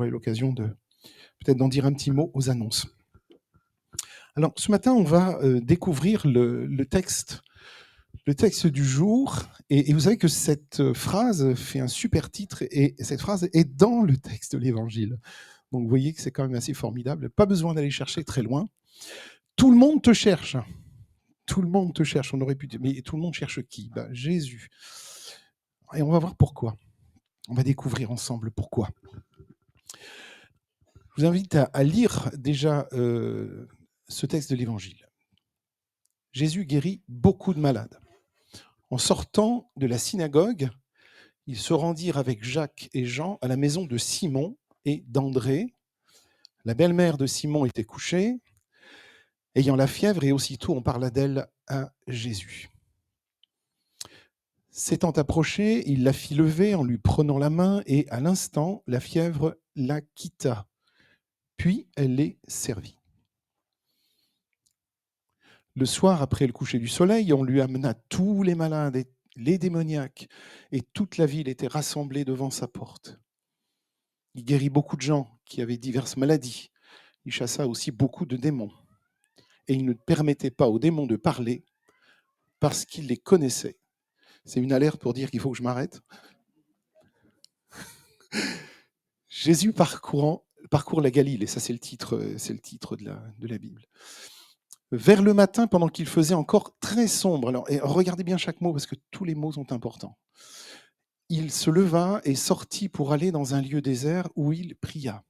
J'aurai l'occasion de peut-être d'en dire un petit mot aux annonces. Alors, ce matin, on va découvrir le texte du jour. Et vous savez que cette phrase fait un super titre, et cette phrase est dans le texte de l'Évangile. Donc, vous voyez que c'est quand même assez formidable. Pas besoin d'aller chercher très loin. Tout le monde te cherche. Tout le monde te cherche. On aurait pu dire, mais tout le monde cherche qui? Jésus. Et on va voir pourquoi. On va découvrir ensemble pourquoi. Je vous invite à lire déjà ce texte de l'Évangile. Jésus guérit beaucoup de malades. En sortant de la synagogue, ils se rendirent avec Jacques et Jean à la maison de Simon et d'André. La belle-mère de Simon était couchée, ayant la fièvre, et aussitôt on parla d'elle à Jésus. S'étant approché, il la fit lever en lui prenant la main, et à l'instant, la fièvre la quitta. Puis elle les servit. Le soir, après le coucher du soleil, on lui amena tous les malades et les démoniaques, et toute la ville était rassemblée devant sa porte. Il guérit beaucoup de gens qui avaient diverses maladies. Il chassa aussi beaucoup de démons. Et il ne permettait pas aux démons de parler parce qu'il les connaissait. C'est une alerte pour dire qu'il faut que je m'arrête. Jésus parcourt la Galilée, ça c'est le titre de la Bible. Vers le matin, pendant qu'il faisait encore très sombre, alors, et regardez bien chaque mot parce que tous les mots sont importants. Il se leva et sortit pour aller dans un lieu désert où il pria.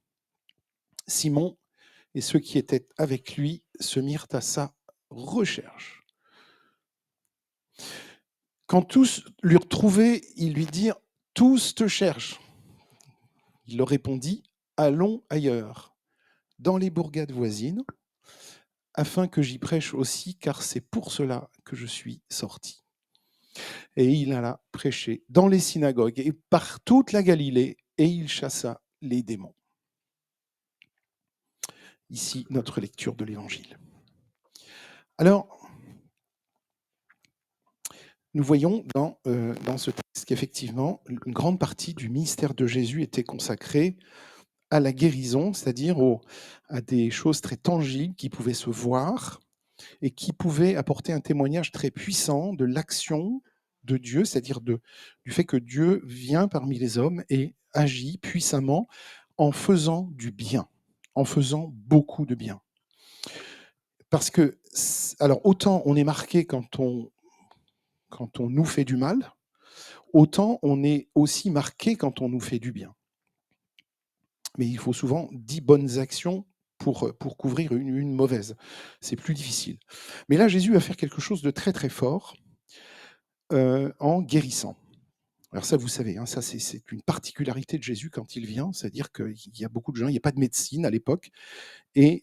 Simon et ceux qui étaient avec lui se mirent à sa recherche. Quand tous lui retrouvaient, ils lui dirent « Tous te cherchent ». Il leur répondit « Allons ailleurs, dans les bourgades voisines, afin que j'y prêche aussi, car c'est pour cela que je suis sorti. » Et il alla prêcher dans les synagogues et par toute la Galilée, et il chassa les démons. Ici, notre lecture de l'Évangile. Alors, nous voyons dans ce texte qu'effectivement, une grande partie du ministère de Jésus était consacrée à la guérison, c'est-à-dire à des choses très tangibles qui pouvaient se voir et qui pouvaient apporter un témoignage très puissant de l'action de Dieu, c'est-à-dire du fait que Dieu vient parmi les hommes et agit puissamment en faisant du bien, en faisant beaucoup de bien. Parce que, alors autant on est marqué quand on nous fait du mal, autant on est aussi marqué quand on nous fait du bien. Mais il faut souvent 10 bonnes actions pour couvrir une mauvaise. C'est plus difficile. Mais là, Jésus va faire quelque chose de très, très fort en guérissant. Alors ça, vous savez, hein, ça c'est une particularité de Jésus quand il vient, c'est-à-dire qu'il y a beaucoup de gens, il n'y a pas de médecine à l'époque, et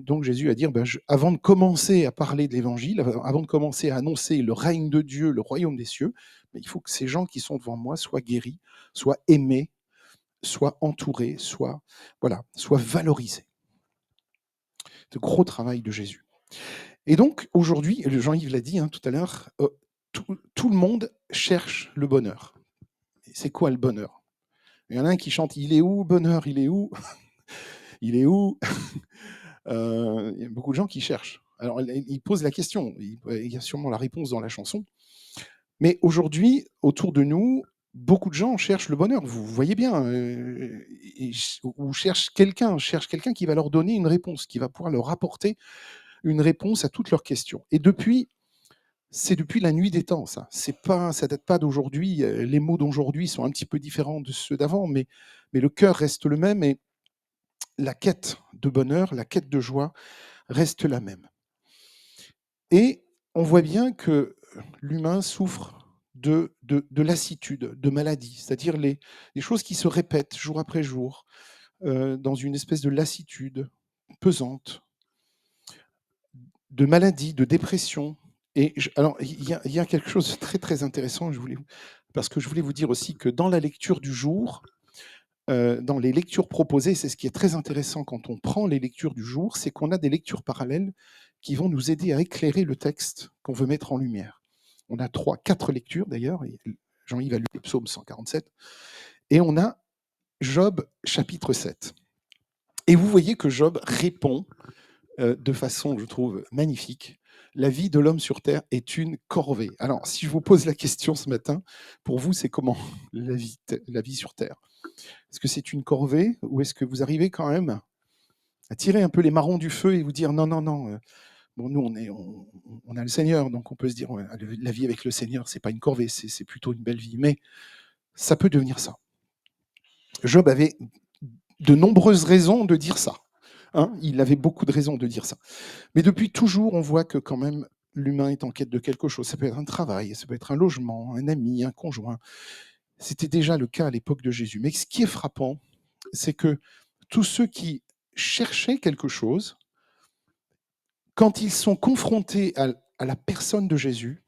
donc Jésus va dire, avant de commencer à parler de l'Évangile, avant de commencer à annoncer le règne de Dieu, le royaume des cieux, il faut que ces gens qui sont devant moi soient guéris, soient aimés, soient entourés, soient valorisés. C'est un gros travail de Jésus. Et donc, aujourd'hui, Jean-Yves l'a dit tout à l'heure, tout le monde cherche le bonheur. C'est quoi le bonheur? Il y en a un qui chante « Il est où, bonheur, il est où ?» Il est où? Il y a beaucoup de gens qui cherchent. Alors, ils posent la question. Il y a sûrement la réponse dans la chanson. Mais aujourd'hui, autour de nous, beaucoup de gens cherchent le bonheur. Vous voyez bien, ou cherchent quelqu'un qui va leur donner une réponse, qui va pouvoir leur apporter une réponse à toutes leurs questions. Et c'est depuis la nuit des temps, ça. Ça date pas d'aujourd'hui. Les mots d'aujourd'hui sont un petit peu différents de ceux d'avant, mais le cœur reste le même et la quête de bonheur, la quête de joie reste la même. Et on voit bien que l'humain souffre de lassitude, de maladie, c'est-à-dire les choses qui se répètent jour après jour, dans une espèce de lassitude pesante, de maladie, de dépression. Et alors, il y a quelque chose de très, très intéressant, parce que je voulais vous dire aussi que dans la lecture du jour, dans les lectures proposées, c'est ce qui est très intéressant quand on prend les lectures du jour, c'est qu'on a des lectures parallèles qui vont nous aider à éclairer le texte qu'on veut mettre en lumière. On a 4 lectures d'ailleurs, et Jean-Yves a lu le psaume 147, et on a Job, chapitre 7. Et vous voyez que Job répond de façon, je trouve, magnifique. La vie de l'homme sur Terre est une corvée. Alors, si je vous pose la question ce matin, pour vous, c'est comment la vie sur Terre? Est-ce que c'est une corvée ou est-ce que vous arrivez quand même à tirer un peu les marrons du feu et vous dire non, non, non, bon, nous, on a le Seigneur, donc on peut se dire ouais, la vie avec le Seigneur, c'est pas une corvée, c'est plutôt une belle vie. Mais ça peut devenir ça. Job avait de nombreuses raisons de dire ça. Hein, il avait beaucoup de raisons de dire ça. Mais depuis toujours, on voit que quand même, l'humain est en quête de quelque chose. Ça peut être un travail, ça peut être un logement, un ami, un conjoint. C'était déjà le cas à l'époque de Jésus. Mais ce qui est frappant, c'est que tous ceux qui cherchaient quelque chose, quand ils sont confrontés à la personne de Jésus,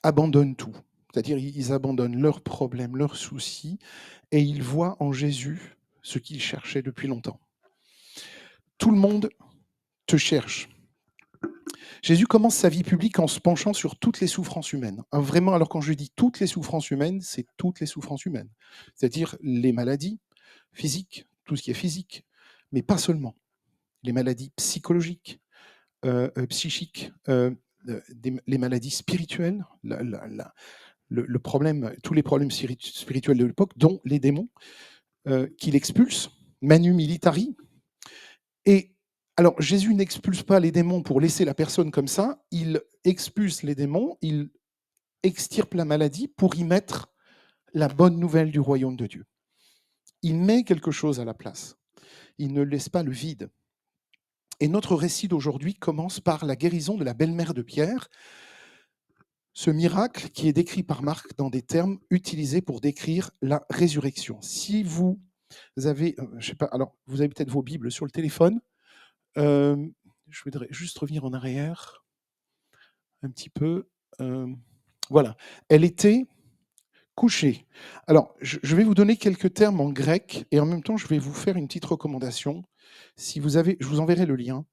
abandonnent tout. C'est-à-dire, ils abandonnent leurs problèmes, leurs soucis, et ils voient en Jésus ce qu'ils cherchaient depuis longtemps. Tout le monde te cherche. Jésus commence sa vie publique en se penchant sur toutes les souffrances humaines. Hein, vraiment, alors quand je dis toutes les souffrances humaines, c'est toutes les souffrances humaines. C'est-à-dire les maladies physiques, tout ce qui est physique, mais pas seulement. Les maladies psychologiques, psychiques, les maladies spirituelles, le problème, tous les problèmes spirituels de l'époque, dont les démons, qu'il expulse, Manu Militari. Et alors, Jésus n'expulse pas les démons pour laisser la personne comme ça, il expulse les démons, il extirpe la maladie pour y mettre la bonne nouvelle du royaume de Dieu. Il met quelque chose à la place. Il ne laisse pas le vide. Et notre récit d'aujourd'hui commence par la guérison de la belle-mère de Pierre, ce miracle qui est décrit par Marc dans des termes utilisés pour décrire la résurrection. Si vous avez, je sais pas, alors vous avez peut-être vos Bibles sur le téléphone, je voudrais juste revenir en arrière un petit peu. Voilà. Elle était couchée. Alors, je vais vous donner quelques termes en grec et en même temps, je vais vous faire une petite recommandation. Si vous avez, je vous enverrai le lien.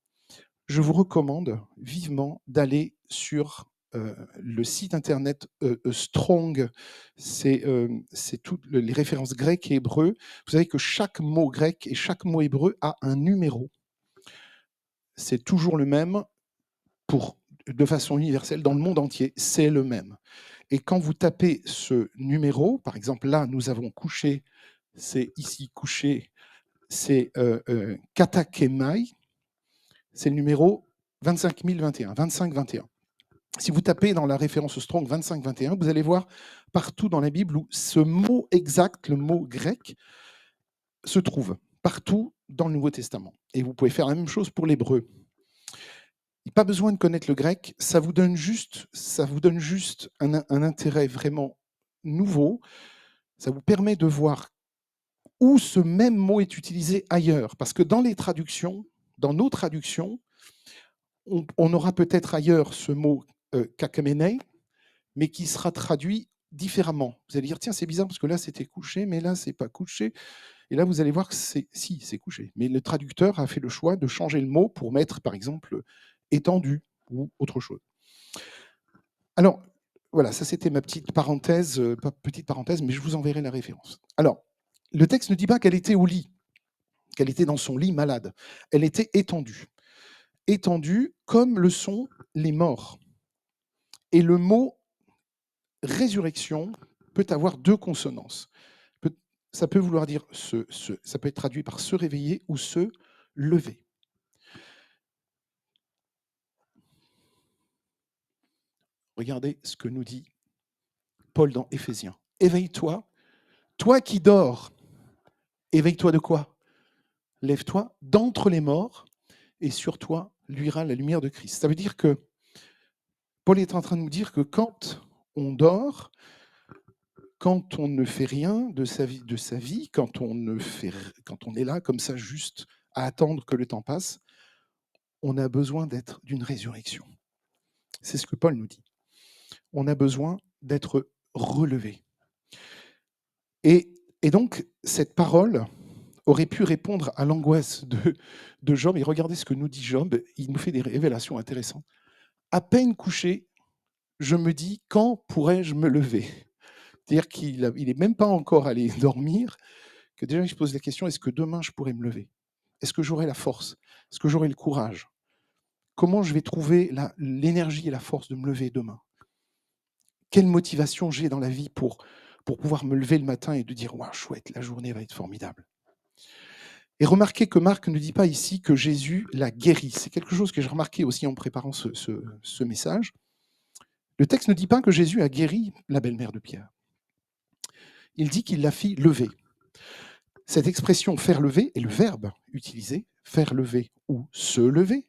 Je vous recommande vivement d'aller sur le site internet Strong. C'est toutes les références grecques et hébreux. Vous savez que chaque mot grec et chaque mot hébreu a un numéro. C'est toujours le même de façon universelle dans le monde entier. C'est le même. Et quand vous tapez ce numéro, par exemple, là, nous avons couché, c'est ici couché, c'est katakemai, c'est le numéro 25021, 2521. Si vous tapez dans la référence Strong 2521, vous allez voir partout dans la Bible où ce mot exact, le mot grec, se trouve partout dans le Nouveau Testament. Et vous pouvez faire la même chose pour l'hébreu. Il n'y a pas besoin de connaître le grec, ça vous donne juste un intérêt vraiment nouveau. Ça vous permet de voir où ce même mot est utilisé ailleurs. Parce que dans les traductions, dans nos traductions, on aura peut-être ailleurs ce mot kakamenei, mais qui sera traduit différemment. Vous allez dire, tiens, c'est bizarre parce que là, c'était couché, mais là, c'est pas couché. Et là, vous allez voir que c'est couché. Mais le traducteur a fait le choix de changer le mot pour mettre, par exemple, étendu ou autre chose. Alors, voilà, ça c'était ma petite parenthèse, mais je vous enverrai la référence. Alors, le texte ne dit pas qu'elle était au lit, qu'elle était dans son lit malade. Elle était étendue. Étendue comme le sont les morts. Et le mot résurrection peut avoir deux consonances. Ça peut vouloir dire ça peut être traduit par se réveiller ou se lever. Regardez ce que nous dit Paul dans Éphésiens. Éveille-toi, toi qui dors. Éveille-toi de quoi? Lève-toi d'entre les morts et sur toi luira la lumière de Christ. Ça veut dire que Paul est en train de nous dire que quand on dort, quand on ne fait rien de sa vie, quand on est là comme ça juste à attendre que le temps passe, on a besoin d'une résurrection. C'est ce que Paul nous dit. On a besoin d'être relevé. Et donc, cette parole aurait pu répondre à l'angoisse de Job. Et regardez ce que nous dit Job. Il nous fait des révélations intéressantes. À peine couché, je me dis, quand pourrais-je me lever? C'est-à-dire qu'il est même pas encore allé dormir, que déjà il se pose la question: «Est-ce que demain je pourrai me lever? Est-ce que j'aurai la force? Est-ce que j'aurai le courage? Comment je vais trouver l'énergie et la force de me lever demain? Quelle motivation j'ai dans la vie pour pouvoir me lever le matin et de dire: "Waouh, chouette, la journée va être formidable"?» Et remarquez que Marc ne dit pas ici que Jésus l'a guéri. C'est quelque chose que j'ai remarqué aussi en préparant ce message. Le texte ne dit pas que Jésus a guéri la belle-mère de Pierre. Il dit qu'il l'a fit lever. Cette expression faire lever est le verbe utilisé, faire lever ou se lever,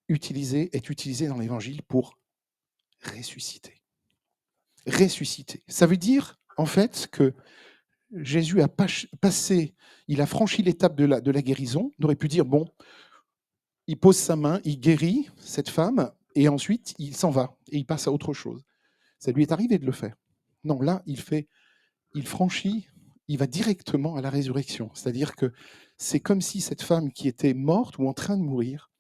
est utilisé dans l'évangile pour ressusciter. Ressusciter. Ça veut dire, en fait, que Jésus a passé, il a franchi l'étape de la guérison. On aurait pu dire, bon, il pose sa main, il guérit cette femme, et ensuite il s'en va, et il passe à autre chose. Ça lui est arrivé de le faire. Non, là, il franchit, il va directement à la résurrection. C'est-à-dire que c'est comme si cette femme qui était morte ou en train de mourir,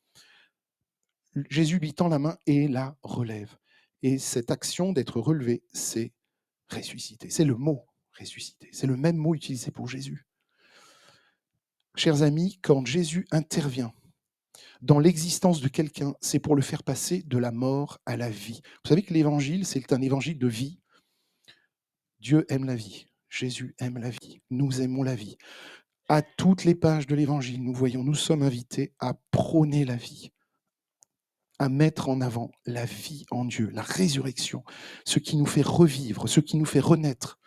Jésus lui tend la main et la relève. Et cette action d'être relevé, c'est ressusciter. C'est le mot ressusciter. C'est le même mot utilisé pour Jésus. Chers amis, quand Jésus intervient dans l'existence de quelqu'un, c'est pour le faire passer de la mort à la vie. Vous savez que l'évangile, c'est un évangile de vie. Dieu aime la vie. Jésus aime la vie. Nous aimons la vie. À toutes les pages de l'évangile, nous sommes invités à prôner la vie, à mettre en avant la vie en Dieu, la résurrection, ce qui nous fait revivre, ce qui nous fait renaître.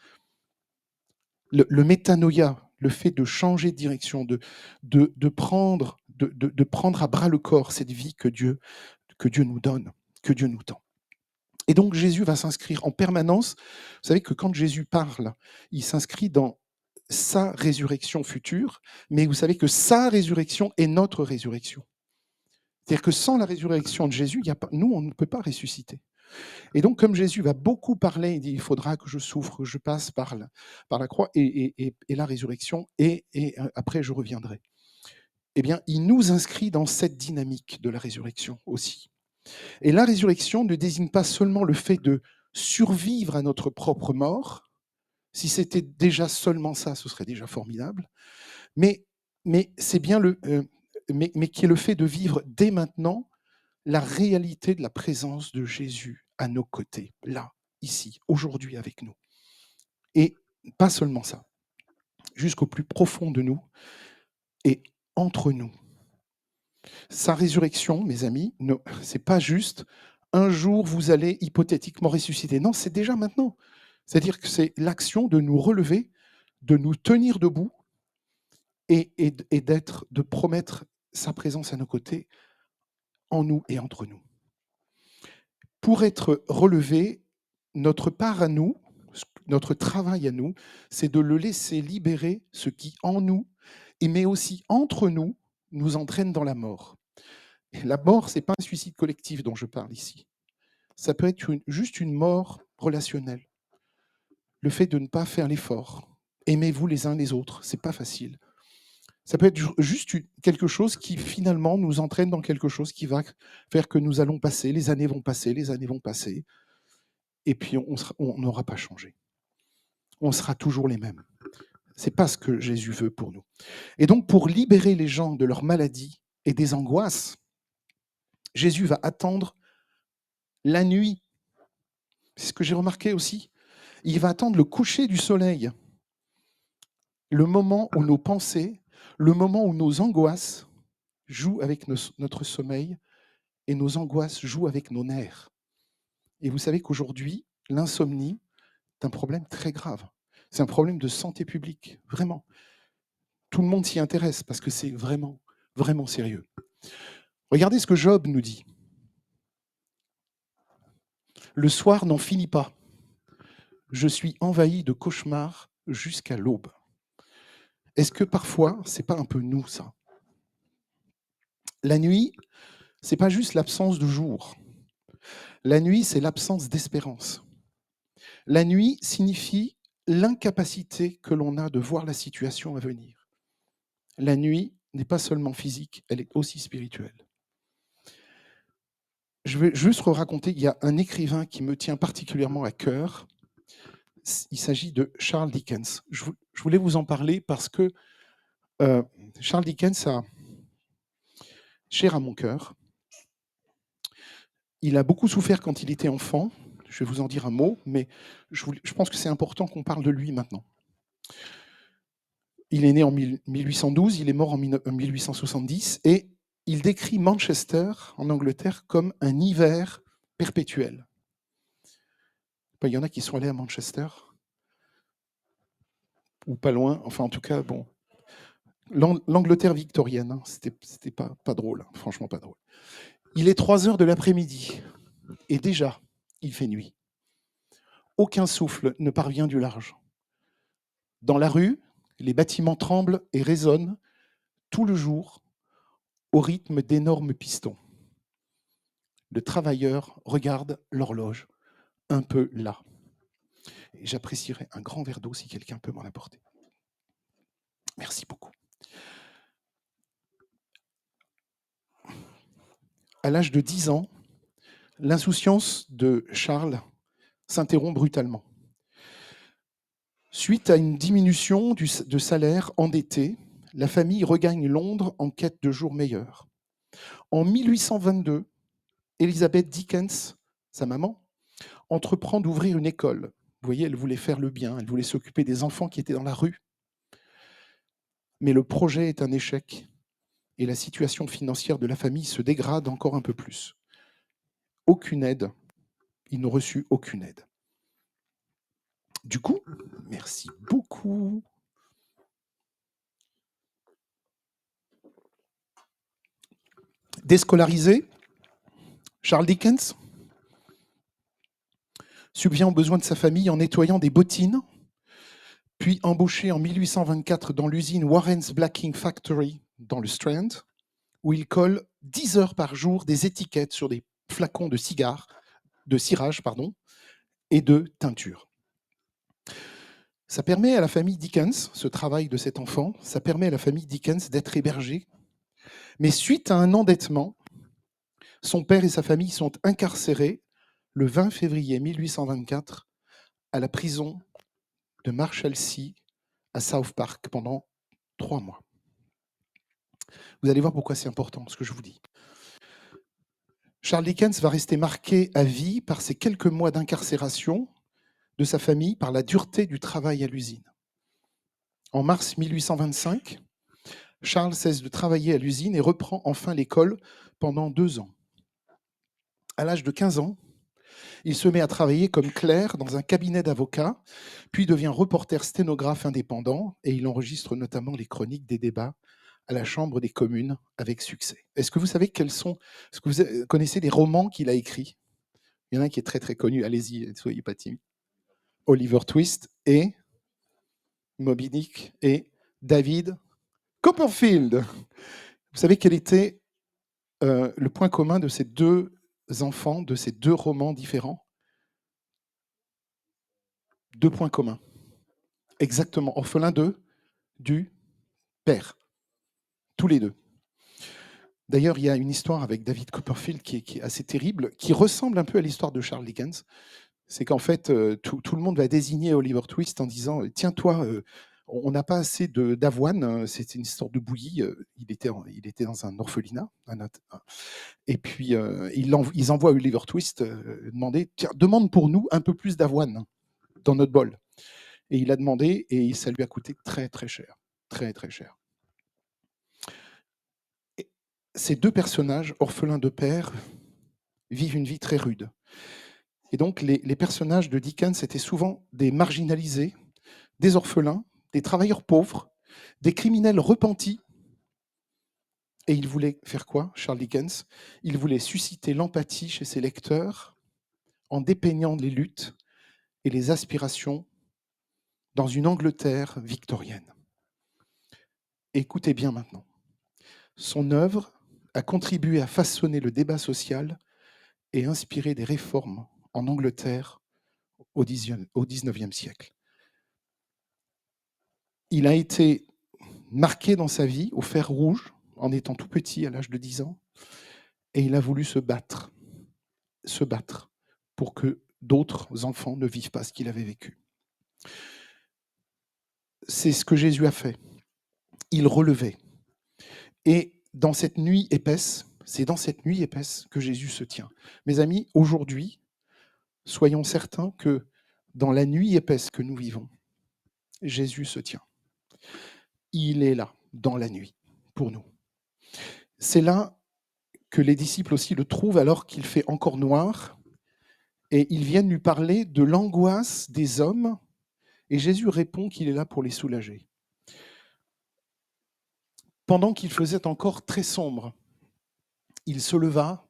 Le métanoïa, le fait de changer de direction, de prendre à bras le corps cette vie que Dieu nous donne, que Dieu nous tend. Et donc Jésus va s'inscrire en permanence. Vous savez que quand Jésus parle, il s'inscrit dans sa résurrection future, mais vous savez que sa résurrection est notre résurrection. C'est-à-dire que sans la résurrection de Jésus, nous, on ne peut pas ressusciter. Et donc, comme Jésus va beaucoup parler, il dit, il faudra que je souffre, que je passe par la croix et la résurrection, et après je reviendrai. Eh bien, il nous inscrit dans cette dynamique de la résurrection aussi. Et la résurrection ne désigne pas seulement le fait de survivre à notre propre mort. Si c'était déjà seulement ça, ce serait déjà formidable. Mais c'est bien mais qui est le fait de vivre dès maintenant la réalité de la présence de Jésus à nos côtés, là, ici, aujourd'hui avec nous. Et pas seulement ça, jusqu'au plus profond de nous et entre nous. Sa résurrection, mes amis, c'est pas juste un jour vous allez hypothétiquement ressusciter. Non, c'est déjà maintenant. C'est-à-dire que c'est l'action de nous relever, de nous tenir debout et de promettre sa présence à nos côtés, en nous et entre nous. Pour être relevé, notre part à nous, notre travail à nous, c'est de le laisser libérer ce qui en nous, mais aussi entre nous, nous entraîne dans la mort. Et la mort, ce n'est pas un suicide collectif dont je parle ici. Ça peut être juste une mort relationnelle. Le fait de ne pas faire l'effort. Aimez-vous les uns les autres, c'est pas facile. Ça peut être juste quelque chose qui finalement nous entraîne dans quelque chose qui va faire que nous allons passer, les années vont passer, et puis on n'aura pas changé. On sera toujours les mêmes. C'est pas ce que Jésus veut pour nous. Et donc, pour libérer les gens de leur maladie et des angoisses, Jésus va attendre la nuit. C'est ce que j'ai remarqué aussi. Il va attendre le coucher du soleil, le moment où nos pensées, le moment où nos angoisses jouent avec notre sommeil et nos angoisses jouent avec nos nerfs. Et vous savez qu'aujourd'hui, l'insomnie est un problème très grave. C'est un problème de santé publique, vraiment. Tout le monde s'y intéresse parce que c'est vraiment, vraiment sérieux. Regardez ce que Job nous dit. Le soir n'en finit pas. Je suis envahi de cauchemars jusqu'à l'aube. Est-ce que parfois, c'est pas un peu nous, ça? La nuit, c'est pas juste l'absence de jour. La nuit, c'est l'absence d'espérance. La nuit signifie l'incapacité que l'on a de voir la situation à venir. La nuit n'est pas seulement physique, elle est aussi spirituelle. Je vais juste raconter, il y a un écrivain qui me tient particulièrement à cœur. Il s'agit de Charles Dickens. Je voulais vous en parler parce que Charles Dickens a cher à mon cœur. Il a beaucoup souffert quand il était enfant. Je vais vous en dire un mot, mais je pense que c'est important qu'on parle de lui maintenant. Il est né en 1812, il est mort en 1870, et il décrit Manchester, en Angleterre, comme un hiver perpétuel. Il y en a qui sont allés à Manchester, ou pas loin, enfin en tout cas, bon. L'Angleterre victorienne, hein, c'était pas drôle, hein, franchement pas drôle. Il est 3 heures de l'après-midi, et déjà, il fait nuit. Aucun souffle ne parvient du large. Dans la rue, les bâtiments tremblent et résonnent tout le jour au rythme d'énormes pistons. Le travailleur regarde l'horloge, un peu là. Et j'apprécierais un grand verre d'eau si quelqu'un peut m'en apporter. Merci beaucoup. À l'âge de 10 ans, l'insouciance de Charles s'interrompt brutalement. Suite à une diminution de salaire endetté, la famille regagne Londres en quête de jours meilleurs. En 1822, Elizabeth Dickens, sa maman, entreprend d'ouvrir une école. Vous voyez, elle voulait faire le bien, elle voulait s'occuper des enfants qui étaient dans la rue. Mais le projet est un échec et la situation financière de la famille se dégrade encore un peu plus. Aucune aide. Ils n'ont reçu aucune aide. Du coup, merci beaucoup. Déscolarisé, Charles Dickens subvient aux besoins de sa famille en nettoyant des bottines, puis embauché en 1824 dans l'usine Warren's Blacking Factory dans le Strand, où il colle 10 heures par jour des étiquettes sur des flacons de cirage, et de teinture. Ça permet à la famille Dickens, ce travail de cet enfant, ça permet à la famille Dickens d'être hébergée. Mais suite à un endettement, son père et sa famille sont incarcérés le 20 février 1824 à la prison de Marshalsea à South Park pendant 3 mois. Vous allez voir pourquoi c'est important, ce que je vous dis. Charles Dickens va rester marqué à vie par ces quelques mois d'incarcération de sa famille, par la dureté du travail à l'usine. En mars 1825, Charles cesse de travailler à l'usine et reprend enfin l'école pendant 2 ans. À l'âge de 15 ans, il se met à travailler comme clerc dans un cabinet d'avocats, puis devient reporter sténographe indépendant et il enregistre notamment les chroniques des débats à la Chambre des communes avec succès. Est-ce que vous savez est-ce que vous connaissez les romans qu'il a écrits? Il y en a un qui est très très connu, allez-y, ne soyez pas timide. Oliver Twist et Moby Dick et David Copperfield. Vous savez quel était le point commun de ces 2 enfants, de ces 2 romans différents? 2 points communs. Exactement, orphelins du père, tous les 2. D'ailleurs, il y a une histoire avec David Copperfield qui est assez terrible, qui ressemble un peu à l'histoire de Charles Dickens. C'est qu'en fait, tout le monde va désigner Oliver Twist en disant: «Tiens toi, on n'a pas assez d'avoine», c'est une histoire de bouillie, il était dans un orphelinat, et puis, ils envoient Oliver Twist, demander: «Tiens, demande pour nous un peu plus d'avoine dans notre bol». Et il a demandé et ça lui a coûté très, très cher. Très, très cher. Et ces 2 personnages, orphelins de père, vivent une vie très rude. Et donc les personnages de Dickens étaient souvent des marginalisés, des orphelins, des travailleurs pauvres, des criminels repentis. Et il voulait faire quoi, Charles Dickens? Il voulait susciter l'empathie chez ses lecteurs en dépeignant les luttes et les aspirations dans une Angleterre victorienne. Écoutez bien maintenant. Son œuvre a contribué à façonner le débat social et inspirer des réformes en Angleterre au XIXe siècle. Il a été marqué dans sa vie au fer rouge en étant tout petit à l'âge de 10 ans et il a voulu se battre pour que d'autres enfants ne vivent pas ce qu'il avait vécu. C'est ce que Jésus a fait. Il relevait. Et dans cette nuit épaisse, c'est dans cette nuit épaisse que Jésus se tient. Mes amis, aujourd'hui, soyons certains que dans la nuit épaisse que nous vivons, Jésus se tient. Il est là, dans la nuit, pour nous. C'est là que les disciples aussi le trouvent alors qu'il fait encore noir, et ils viennent lui parler de l'angoisse des hommes, et Jésus répond qu'il est là pour les soulager. Pendant qu'il faisait encore très sombre, il se leva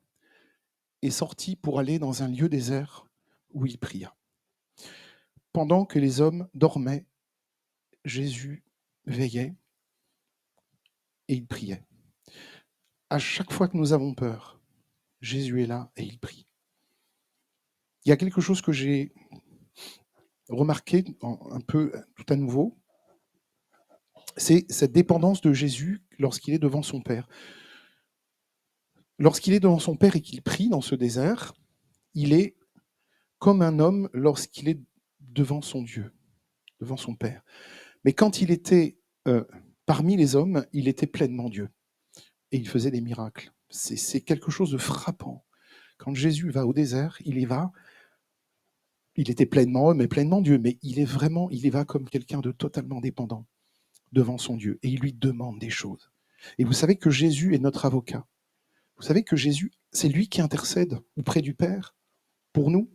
et sortit pour aller dans un lieu désert où il pria. Pendant que les hommes dormaient, Jésus veillait et il priait. À chaque fois que nous avons peur, Jésus est là et il prie. Il y a quelque chose que j'ai remarqué un peu tout à nouveau, c'est cette dépendance de Jésus lorsqu'il est devant son Père. Lorsqu'il est devant son Père et qu'il prie dans ce désert, il est comme un homme lorsqu'il est devant son Dieu, devant son Père. Mais quand il était parmi les hommes, il était pleinement Dieu. Et il faisait des miracles. C'est quelque chose de frappant. Quand Jésus va au désert, il y va. Il était pleinement homme et pleinement Dieu, mais il y va comme quelqu'un de totalement dépendant devant son Dieu. Et il lui demande des choses. Et vous savez que Jésus est notre avocat. Vous savez que Jésus, c'est lui qui intercède auprès du Père pour nous.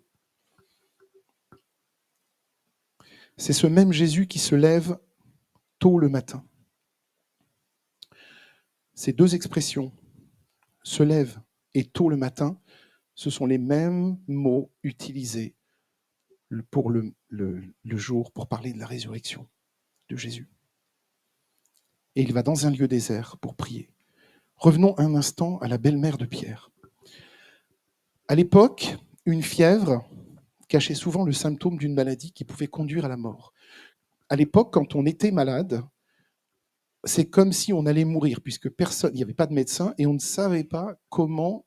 C'est ce même Jésus qui se lève tôt le matin. Ces deux expressions, se lève et tôt le matin, ce sont les mêmes mots utilisés pour le jour, pour parler de la résurrection de Jésus. Et il va dans un lieu désert pour prier. Revenons un instant à la belle-mère de Pierre. À l'époque, une fièvre cachait souvent le symptôme d'une maladie qui pouvait conduire à la mort. À l'époque, quand on était malade, c'est comme si on allait mourir, puisque personne, il n'y avait pas de médecin et on ne savait pas comment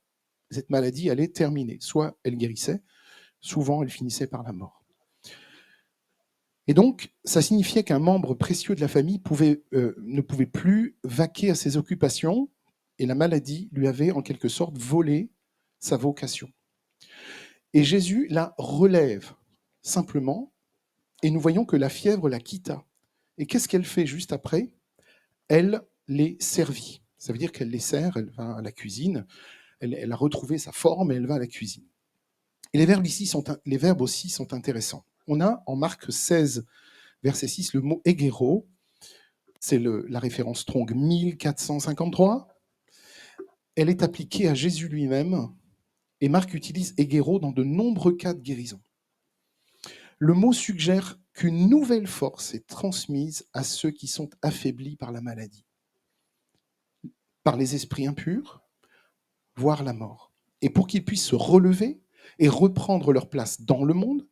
cette maladie allait terminer. Soit elle guérissait, souvent elle finissait par la mort. Et donc, ça signifiait qu'un membre précieux de la famille ne pouvait plus vaquer à ses occupations, et la maladie lui avait en quelque sorte volé sa vocation. Et Jésus la relève simplement, et nous voyons que la fièvre la quitta. Et qu'est-ce qu'elle fait juste après? Elle les servit. Ça veut dire qu'elle les sert, elle va à la cuisine, elle a retrouvé sa forme et elle va à la cuisine. Et les verbes aussi sont intéressants. On a en Marc 16, verset 6, le mot égéro, c'est la référence Strong 1453. Elle est appliquée à Jésus lui-même, et Marc utilise égéro dans de nombreux cas de guérison. Le mot suggère qu'une nouvelle force est transmise à ceux qui sont affaiblis par la maladie, par les esprits impurs, voire la mort. Et pour qu'ils puissent se relever et reprendre leur place dans le monde,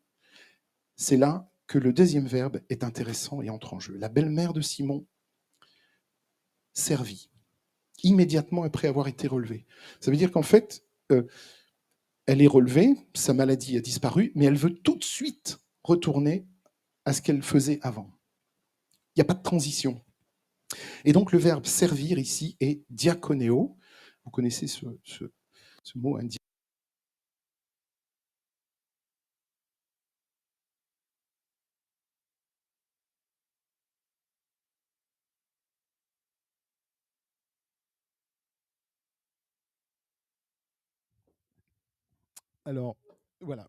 c'est là que le deuxième verbe est intéressant et entre en jeu. La belle-mère de Simon servit immédiatement après avoir été relevée. Ça veut dire qu'en fait, elle est relevée, sa maladie a disparu, mais elle veut tout de suite retourner à ce qu'elle faisait avant. Il n'y a pas de transition. Et donc le verbe servir ici est diakonéo. Vous connaissez ce mot indien. Alors, voilà.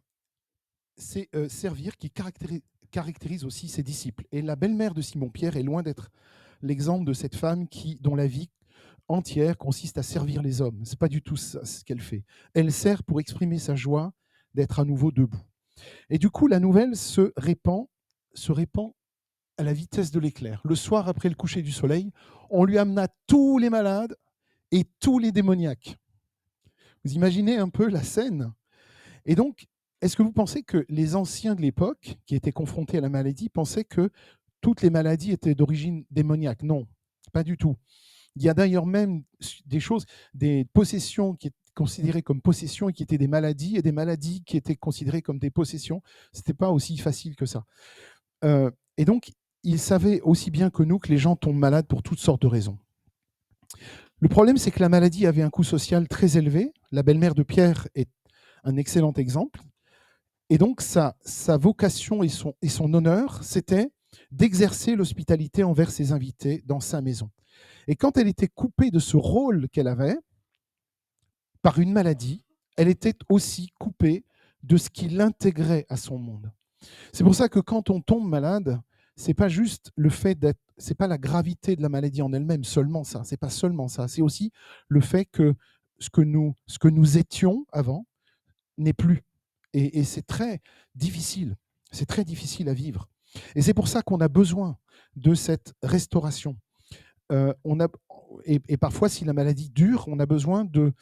C'est servir qui caractérise aussi ses disciples. Et la belle-mère de Simon-Pierre est loin d'être l'exemple de cette femme dont la vie entière consiste à servir les hommes. Ce n'est pas du tout ça, ce qu'elle fait. Elle sert pour exprimer sa joie d'être à nouveau debout. Et du coup, la nouvelle se répand à la vitesse de l'éclair. Le soir, après le coucher du soleil, on lui amena tous les malades et tous les démoniaques. Vous imaginez un peu la scène? Et donc, est-ce que vous pensez que les anciens de l'époque, qui étaient confrontés à la maladie, pensaient que toutes les maladies étaient d'origine démoniaque? Non, pas du tout. Il y a d'ailleurs même des choses, des possessions qui étaient considérées comme possessions et qui étaient des maladies, et des maladies qui étaient considérées comme des possessions. Ce n'était pas aussi facile que ça. Et donc, il savait aussi bien que nous que les gens tombent malades pour toutes sortes de raisons. Le problème, c'est que la maladie avait un coût social très élevé. La belle-mère de Pierre est un excellent exemple. Et donc, sa vocation et son honneur, c'était d'exercer l'hospitalité envers ses invités dans sa maison. Et quand elle était coupée de ce rôle qu'elle avait, par une maladie, elle était aussi coupée de ce qui l'intégrait à son monde. C'est pour ça que quand on tombe malade, c'est pas juste le fait d'être, c'est pas la gravité de la maladie en elle-même seulement ça, c'est pas seulement ça, c'est aussi le fait que ce que nous étions avant n'est plus. Et c'est très difficile, c'est très difficile à vivre. Et c'est pour ça qu'on a besoin de cette restauration. On a, et parfois, si la maladie dure, on a besoin de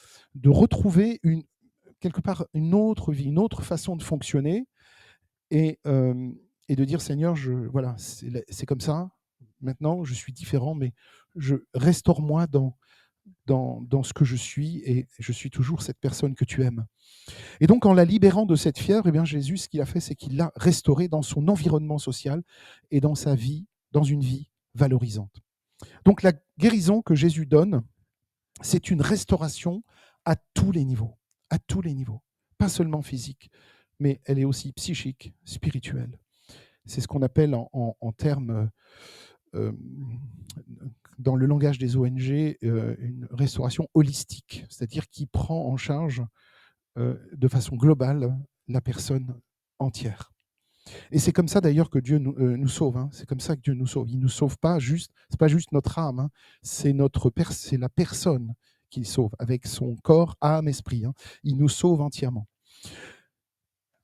retrouver quelque part une autre vie, une autre façon de fonctionner, et, de dire Seigneur, voilà, c'est comme ça. Maintenant, je suis différent, mais restaure-moi dans ce que je suis, et je suis toujours cette personne que tu aimes. Et donc, en la libérant de cette fièvre, eh bien, Jésus, ce qu'il a fait, c'est qu'il l'a restaurée dans son environnement social et dans sa vie, dans une vie valorisante. Donc, la guérison que Jésus donne, c'est une restauration à tous les niveaux, à tous les niveaux, pas seulement physique, mais elle est aussi psychique, spirituelle. C'est ce qu'on appelle en termes, dans le langage des ONG, une restauration holistique, c'est-à-dire qui prend en charge de façon globale la personne entière. Et c'est comme ça d'ailleurs que Dieu nous sauve. Hein. C'est comme ça que Dieu nous sauve. Il ne nous sauve pas juste, c'est pas juste notre âme, hein. C'est la personne qu'il sauve avec son corps, âme, esprit. Hein. Il nous sauve entièrement.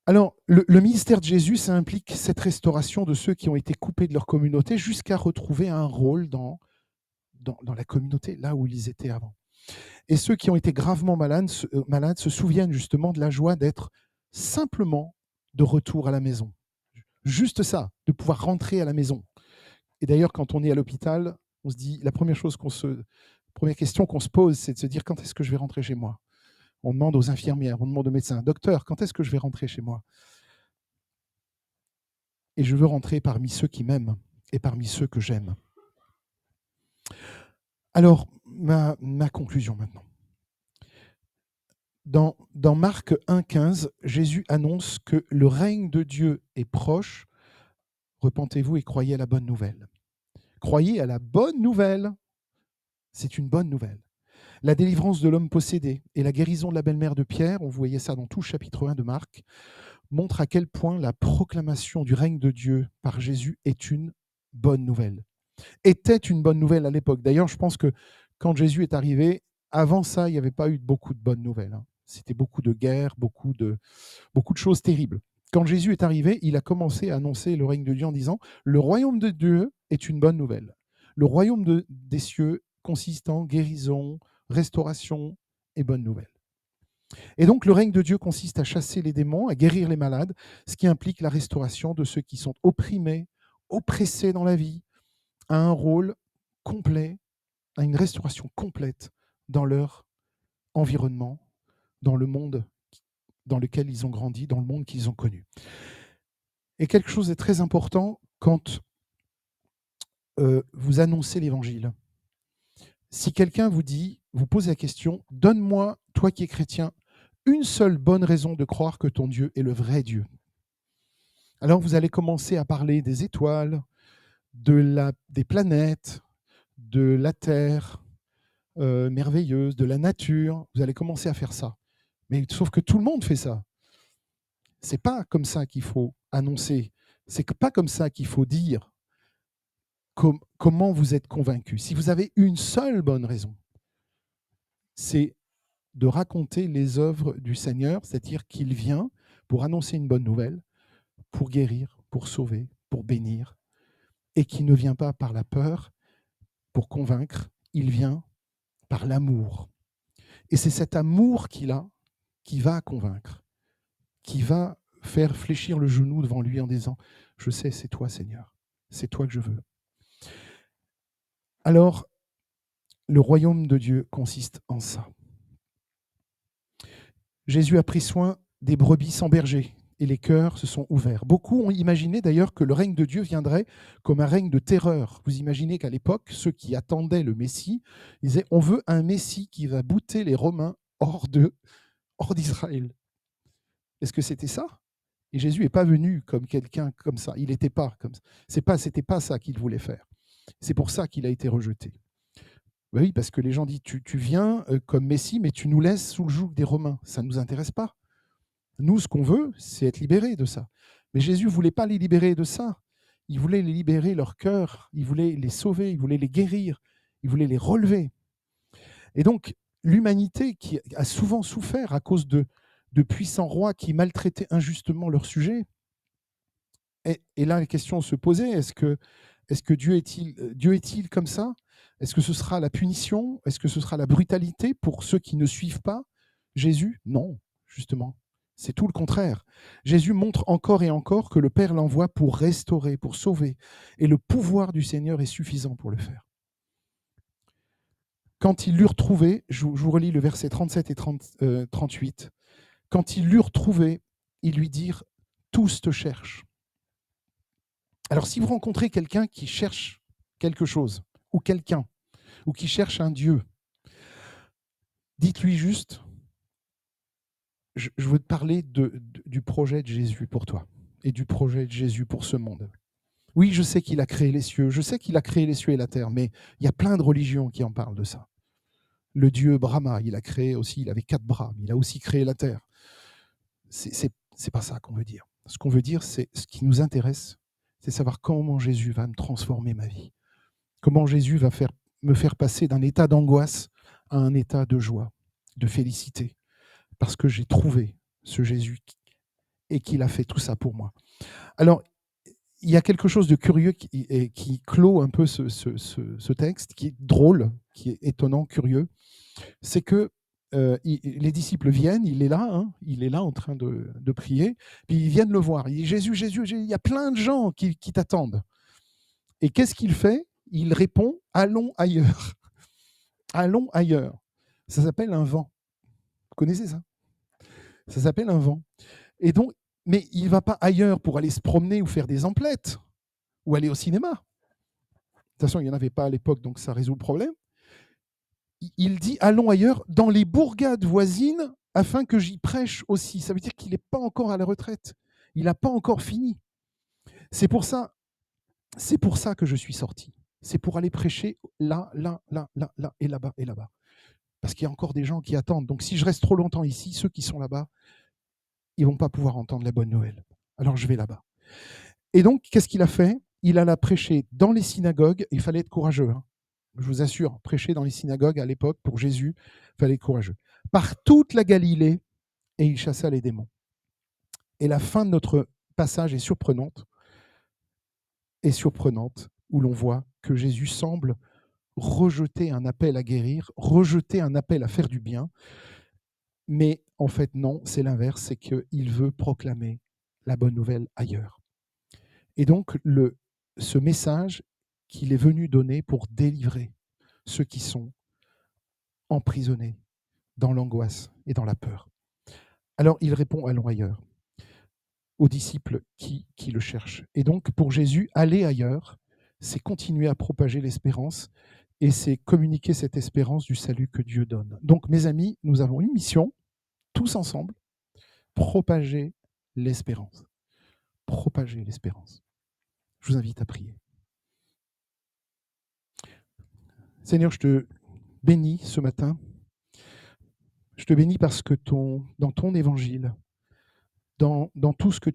Alors, le ministère de Jésus, ça implique cette restauration de ceux qui ont été coupés de leur communauté jusqu'à retrouver un rôle dans la communauté, là où ils étaient avant. Et ceux qui ont été gravement malades se souviennent justement de la joie d'être simplement de retour à la maison. Juste ça, de pouvoir rentrer à la maison. Et d'ailleurs, quand on est à l'hôpital, on se dit, la première question qu'on se pose, c'est de se dire, quand est-ce que je vais rentrer chez moi? On demande aux infirmières, on demande aux médecins, docteur, quand est-ce que je vais rentrer chez moi? Et je veux rentrer parmi ceux qui m'aiment et parmi ceux que j'aime. Alors, ma conclusion maintenant. Dans Marc 1,15, Jésus annonce que le règne de Dieu est proche. Repentez-vous et croyez à la bonne nouvelle. Croyez à la bonne nouvelle. C'est une bonne nouvelle. La délivrance de l'homme possédé et la guérison de la belle-mère de Pierre, on voyait ça dans tout le chapitre 1 de Marc, montre à quel point la proclamation du règne de Dieu par Jésus est une bonne nouvelle. Était une bonne nouvelle à l'époque. D'ailleurs, je pense que quand Jésus est arrivé, avant ça, il n'y avait pas eu beaucoup de bonnes nouvelles. Hein. C'était beaucoup de guerres, beaucoup de choses terribles. Quand Jésus est arrivé, il a commencé à annoncer le règne de Dieu en disant « Le royaume de Dieu est une bonne nouvelle. Le royaume des cieux consiste en guérison, restauration et bonne nouvelle. » Et donc, le règne de Dieu consiste à chasser les démons, à guérir les malades, ce qui implique la restauration de ceux qui sont opprimés, oppressés dans la vie, à un rôle complet, à une restauration complète dans leur environnement, dans le monde dans lequel ils ont grandi, dans le monde qu'ils ont connu. Et quelque chose de très important quand vous annoncez l'Évangile. Si quelqu'un vous pose la question, donne-moi, toi qui es chrétien, une seule bonne raison de croire que ton Dieu est le vrai Dieu. Alors vous allez commencer à parler des étoiles, des planètes, de la terre merveilleuse, de la nature. Vous allez commencer à faire ça. Mais sauf que tout le monde fait ça. C'est pas comme ça qu'il faut annoncer. C'est pas comme ça qu'il faut dire comment vous êtes convaincu. Si vous avez une seule bonne raison, c'est de raconter les œuvres du Seigneur, c'est-à-dire qu'il vient pour annoncer une bonne nouvelle, pour guérir, pour sauver, pour bénir, et qui ne vient pas par la peur pour convaincre, il vient par l'amour. Et c'est cet amour qu'il a qui va convaincre, qui va faire fléchir le genou devant lui en disant « Je sais, c'est toi Seigneur, c'est toi que je veux ». Alors, le royaume de Dieu consiste en ça. Jésus a pris soin des brebis sans berger, et les cœurs se sont ouverts. Beaucoup ont imaginé d'ailleurs que le règne de Dieu viendrait comme un règne de terreur. Vous imaginez qu'à l'époque, ceux qui attendaient le Messie disaient on veut un Messie qui va bouter les Romains hors d'Israël. Est-ce que c'était ça? Et Jésus n'est pas venu comme quelqu'un comme ça. Il n'était pas comme ça. C'était pas ça qu'il voulait faire. C'est pour ça qu'il a été rejeté. Oui, parce que les gens disent tu viens comme Messie, mais tu nous laisses sous le joug des Romains. Ça ne nous intéresse pas. Nous, ce qu'on veut, c'est être libérés de ça. Mais Jésus ne voulait pas les libérer de ça. Il voulait les libérer leur cœur. Il voulait les sauver. Il voulait les guérir. Il voulait les relever. Et donc, l'humanité qui a souvent souffert à cause de puissants rois qui maltraitaient injustement leur sujet. Et là, la question se posait, est-ce que Dieu est-il comme ça? Est-ce que ce sera la punition? Est-ce que ce sera la brutalité pour ceux qui ne suivent pas Jésus? Non, justement. C'est tout le contraire. Jésus montre encore et encore que le Père l'envoie pour restaurer, pour sauver. Et le pouvoir du Seigneur est suffisant pour le faire. Quand il l'eut retrouvé, je vous relis le verset 37 et 38, quand il l'eut retrouvé, ils lui dirent « Tous te cherchent ». Alors si vous rencontrez quelqu'un qui cherche quelque chose, ou quelqu'un, ou qui cherche un Dieu, dites-lui juste je veux te parler du projet de Jésus pour toi et du projet de Jésus pour ce monde. Oui, je sais qu'il a créé les cieux, je sais qu'il a créé les cieux et la terre, mais il y a plein de religions qui en parlent de ça. Le dieu Brahma, il a créé aussi, il avait 4 bras, mais il a aussi créé la terre. C'est pas ça qu'on veut dire. Ce qu'on veut dire, c'est ce qui nous intéresse, c'est savoir comment Jésus va me transformer ma vie. Comment Jésus va me faire passer d'un état d'angoisse à un état de joie, de félicité, parce que j'ai trouvé ce Jésus et qu'il a fait tout ça pour moi. Alors, il y a quelque chose de curieux qui clôt un peu ce texte, qui est drôle, qui est étonnant, curieux. C'est que les disciples viennent, il est là en train de prier, puis ils viennent le voir. Il dit Jésus, Jésus, il y a plein de gens qui t'attendent. Et qu'est-ce qu'il fait? Il répond allons ailleurs. Allons ailleurs. Ça s'appelle un vent. Vous connaissez ça? Ça s'appelle un vent. Et donc, mais il ne va pas ailleurs pour aller se promener ou faire des emplettes ou aller au cinéma. De toute façon, il n'y en avait pas à l'époque, donc ça résout le problème. Il dit allons ailleurs dans les bourgades voisines afin que j'y prêche aussi. Ça veut dire qu'il n'est pas encore à la retraite. Il n'a pas encore fini. C'est pour ça que je suis sorti. C'est pour aller prêcher là, et là-bas, et là-bas. Parce qu'il y a encore des gens qui attendent. Donc si je reste trop longtemps ici, ceux qui sont là-bas, ils ne vont pas pouvoir entendre la bonne nouvelle. Alors je vais là-bas. Et donc, qu'est-ce qu'il a fait? Il alla prêcher dans les synagogues. Il fallait être courageux. Je vous assure, prêcher dans les synagogues à l'époque, pour Jésus, il fallait être courageux. Par toute la Galilée, et il chassa les démons. Et la fin de notre passage est surprenante, où l'on voit que Jésus semble rejeter un appel à guérir, rejeter un appel à faire du bien. Mais en fait, non, c'est l'inverse, c'est qu'il veut proclamer la bonne nouvelle ailleurs. Et donc, ce message qu'il est venu donner pour délivrer ceux qui sont emprisonnés dans l'angoisse et dans la peur. Alors, il répond allons ailleurs, aux disciples qui le cherchent. Et donc, pour Jésus, aller ailleurs, c'est continuer à propager l'espérance et c'est communiquer cette espérance du salut que Dieu donne. Donc, mes amis, nous avons une mission, tous ensemble, propager l'espérance. Propager l'espérance. Je vous invite à prier. Seigneur, je te bénis ce matin. Je te bénis parce que dans ton évangile, dans tout ce que tu